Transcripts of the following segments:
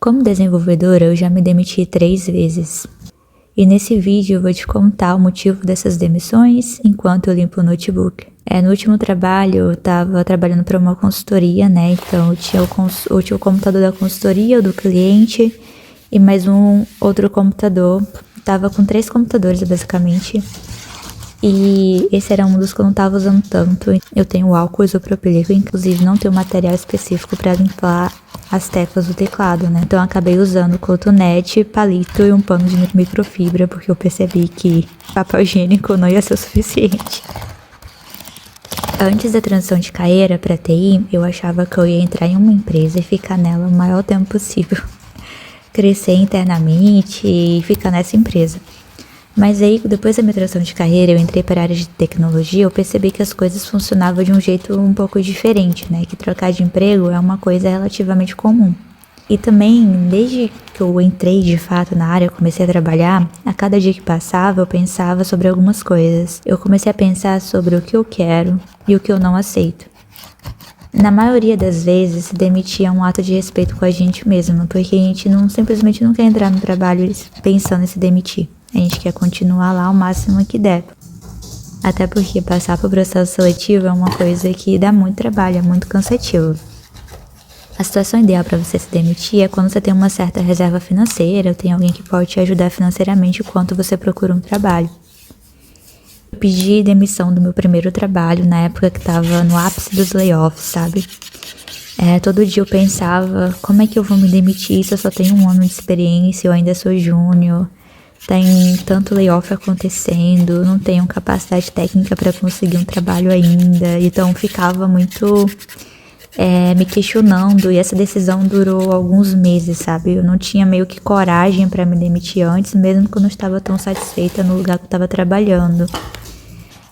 Como desenvolvedora, eu já me demiti 3 vezes. E nesse vídeo eu vou te contar o motivo dessas demissões enquanto eu limpo o notebook. No último trabalho, eu estava trabalhando para uma consultoria, né? Então eu tinha o computador da consultoria, o do cliente e mais um outro computador. Tava com 3 computadores, basicamente. E esse era um dos que eu não tava usando tanto. Eu tenho álcool isopropílico, inclusive não tenho material específico para limpar as teclas do teclado, né? Então eu acabei usando cotonete, palito e um pano de microfibra, porque eu percebi que papel higiênico não ia ser o suficiente. Antes da transição de carreira para TI, eu achava que eu ia entrar em uma empresa e ficar nela o maior tempo possível. Crescer internamente e ficar nessa empresa. Mas aí, depois da minha transição de carreira, eu entrei para a área de tecnologia, eu percebi que as coisas funcionavam de um jeito um pouco diferente, né? Que trocar de emprego é uma coisa relativamente comum. E também, desde que eu entrei de fato na área, comecei a trabalhar, a cada dia que passava eu pensava sobre algumas coisas. Eu comecei a pensar sobre o que eu quero e o que eu não aceito. Na maioria das vezes, se demitir é um ato de respeito com a gente mesmo, porque a gente simplesmente não quer entrar no trabalho pensando em se demitir. A gente quer continuar lá o máximo que der. Até porque passar por processo seletivo é uma coisa que dá muito trabalho, é muito cansativo. A situação ideal para você se demitir é quando você tem uma certa reserva financeira, ou tem alguém que pode te ajudar financeiramente enquanto você procura um trabalho. Eu pedi demissão do meu primeiro trabalho na época que estava no ápice dos layoffs, sabe? Todo dia eu pensava, como é que eu vou me demitir se eu só tenho 1 ano de experiência, eu ainda sou júnior, tem tanto layoff acontecendo, não tenho capacidade técnica para conseguir um trabalho ainda, então ficava muito me questionando, e essa decisão durou alguns meses, sabe? Eu não tinha meio que coragem para me demitir antes, mesmo que eu não estava tão satisfeita no lugar que eu estava trabalhando.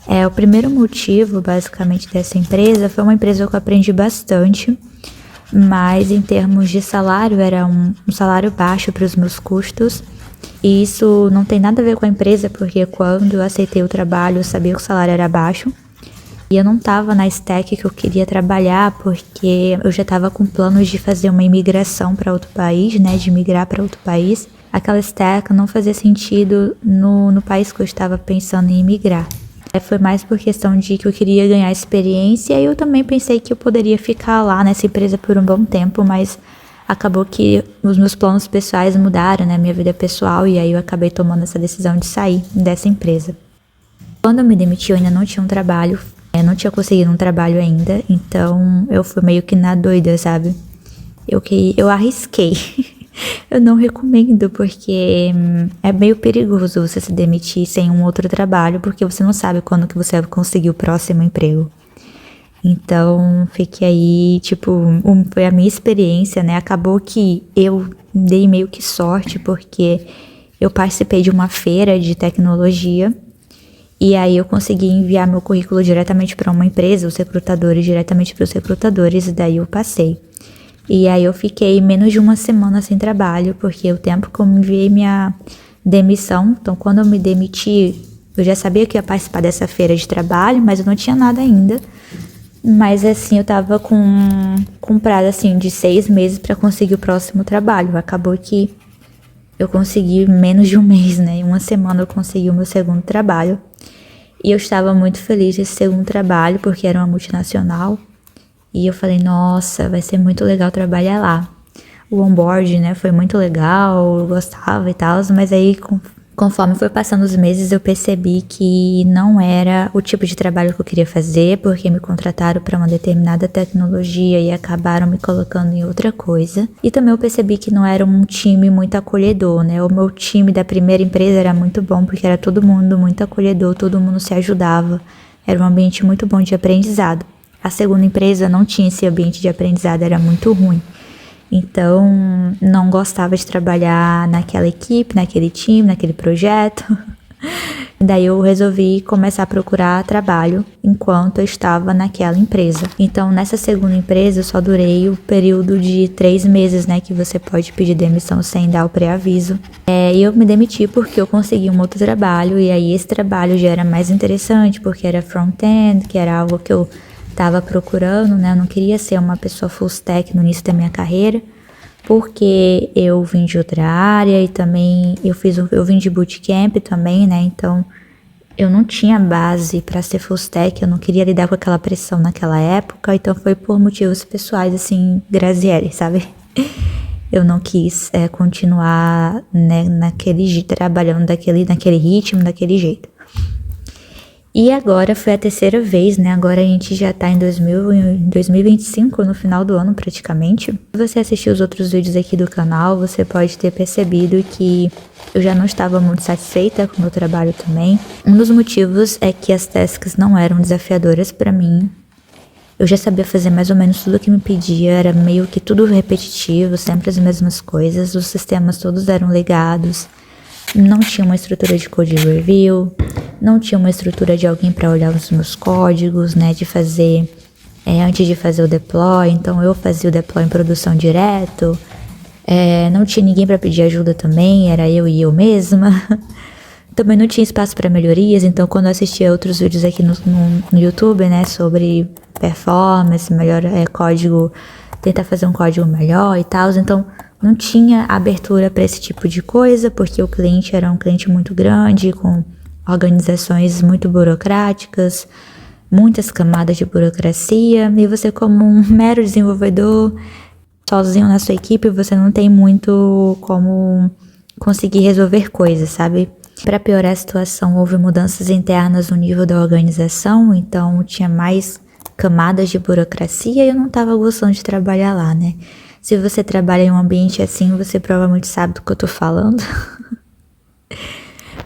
O primeiro motivo, basicamente, dessa empresa foi uma empresa que eu aprendi bastante, mas em termos de salário, era um salário baixo para os meus custos. E isso não tem nada a ver com a empresa, porque quando eu aceitei o trabalho, eu sabia que o salário era baixo. E eu não estava na stack que eu queria trabalhar, porque eu já estava com planos de fazer uma imigração para outro país, né? De migrar para outro país. Aquela stack não fazia sentido no país que eu estava pensando em imigrar. Foi mais por questão de que eu queria ganhar experiência, e eu também pensei que eu poderia ficar lá nessa empresa por um bom tempo, mas acabou que os meus planos pessoais mudaram, né, minha vida pessoal, e aí eu acabei tomando essa decisão de sair dessa empresa. Quando eu me demiti, eu ainda não tinha um trabalho, eu não tinha conseguido um trabalho ainda, então eu fui meio que na doida, sabe? Eu arrisquei. Eu não recomendo, porque é meio perigoso você se demitir sem um outro trabalho, porque você não sabe quando que você vai conseguir o próximo emprego. Então, fiquei aí, foi a minha experiência, né? Acabou que eu dei meio que sorte, porque eu participei de uma feira de tecnologia, e aí eu consegui enviar meu currículo diretamente para uma empresa, os recrutadores, diretamente para os recrutadores, e daí eu passei. E aí eu fiquei menos de 1 semana sem trabalho, porque o tempo que eu enviei minha demissão, então quando eu me demiti, eu já sabia que ia participar dessa feira de trabalho, mas eu não tinha nada ainda. Mas assim, eu tava com prazo assim, de 6 meses para conseguir o próximo trabalho. Acabou que eu consegui menos de 1 mês, né? Em 1 semana eu consegui o meu segundo trabalho. E eu estava muito feliz desse segundo trabalho, porque era uma multinacional. E eu falei, nossa, vai ser muito legal trabalhar lá. O onboard, né, foi muito legal, eu gostava e tal, mas aí conforme foi passando os meses, eu percebi que não era o tipo de trabalho que eu queria fazer, porque me contrataram para uma determinada tecnologia e acabaram me colocando em outra coisa. E também eu percebi que não era um time muito acolhedor, né? O meu time da primeira empresa era muito bom, porque era todo mundo muito acolhedor, todo mundo se ajudava. Era um ambiente muito bom de aprendizado. A segunda empresa não tinha esse ambiente de aprendizado, era muito ruim. Então, não gostava de trabalhar naquela equipe, naquele time, naquele projeto. Daí eu resolvi começar a procurar trabalho enquanto eu estava naquela empresa. Então, nessa segunda empresa, eu só durei o período de 3 meses, né? Que você pode pedir demissão sem dar o pré-aviso. E eu me demiti porque eu consegui um outro trabalho. E aí, esse trabalho já era mais interessante, porque era front-end, que era algo que eu estava procurando, né? Eu não queria ser uma pessoa full stack no início da minha carreira, porque eu vim de outra área e também eu vim de bootcamp também, né? Então eu não tinha base para ser full stack, eu não queria lidar com aquela pressão naquela época, então foi por motivos pessoais, assim, Graziele, sabe? Eu não quis continuar, né, trabalhando naquele ritmo, daquele jeito. E agora foi a terceira vez, né? Agora a gente já tá em 2025, no final do ano praticamente. Se você assistiu os outros vídeos aqui do canal, você pode ter percebido que eu já não estava muito satisfeita com o meu trabalho também. Um dos motivos é que as tasks não eram desafiadoras para mim. Eu já sabia fazer mais ou menos tudo o que me pedia, era meio que tudo repetitivo, sempre as mesmas coisas, os sistemas todos eram legados, não tinha uma estrutura de code review, não tinha uma estrutura de alguém para olhar os meus códigos, né, de fazer, antes de fazer o deploy, então eu fazia o deploy em produção direto, não tinha ninguém para pedir ajuda também, era eu e eu mesma. Também não tinha espaço para melhorias, então quando eu assistia outros vídeos aqui no YouTube, né, sobre performance, melhor código, tentar fazer um código melhor e tal, então não tinha abertura para esse tipo de coisa, porque o cliente era um cliente muito grande, com organizações muito burocráticas, muitas camadas de burocracia, e você como um mero desenvolvedor, sozinho na sua equipe, você não tem muito como conseguir resolver coisas, sabe? Para piorar a situação, houve mudanças internas no nível da organização, então tinha mais camadas de burocracia e eu não estava gostando de trabalhar lá, né? Se você trabalha em um ambiente assim, você provavelmente sabe do que eu tô falando.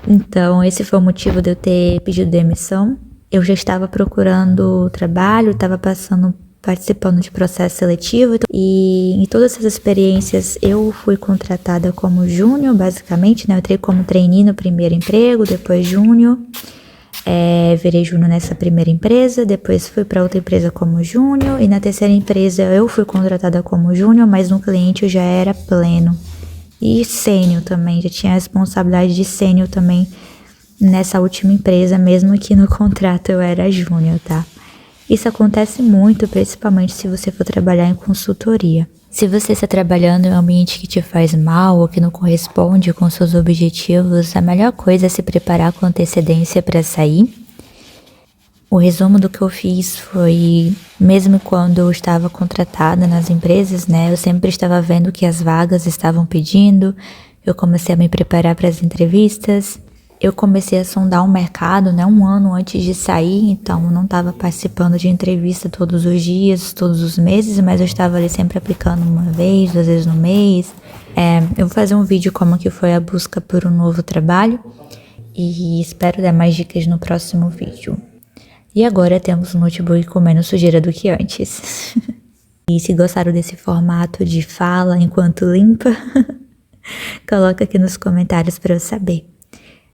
Então, esse foi o motivo de eu ter pedido demissão. Eu já estava procurando trabalho, estava participando de processo seletivo, e em todas essas experiências eu fui contratada como júnior, basicamente, né? Eu entrei como trainee no primeiro emprego, depois júnior, virei júnior nessa primeira empresa, depois fui para outra empresa como júnior, e na terceira empresa eu fui contratada como júnior, mas no cliente eu já era pleno. E sênior também, já tinha a responsabilidade de sênior também nessa última empresa, mesmo que no contrato eu era júnior, tá? Isso acontece muito, principalmente se você for trabalhar em consultoria. Se você está trabalhando em um ambiente que te faz mal ou que não corresponde com seus objetivos, a melhor coisa é se preparar com antecedência para sair. O resumo do que eu fiz foi, mesmo quando eu estava contratada nas empresas, né, eu sempre estava vendo o que as vagas estavam pedindo, eu comecei a me preparar para as entrevistas. Eu comecei a sondar o mercado, né, um ano antes de sair, então eu não estava participando de entrevista todos os dias, todos os meses, mas eu estava ali sempre aplicando uma vez, 2 vezes no mês. Eu vou fazer um vídeo como que foi a busca por um novo trabalho e espero dar mais dicas no próximo vídeo. E agora temos um notebook com menos sujeira do que antes. E se gostaram desse formato de fala enquanto limpa, coloca aqui nos comentários para eu saber.